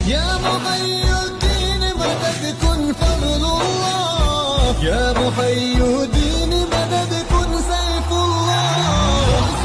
يا محي الدين مدد كن فضل الله يا محي الدين مدد كن سيف الله غوث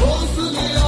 غوث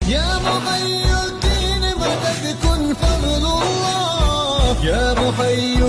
يا محي الدين مدد كن فضل الله يا محي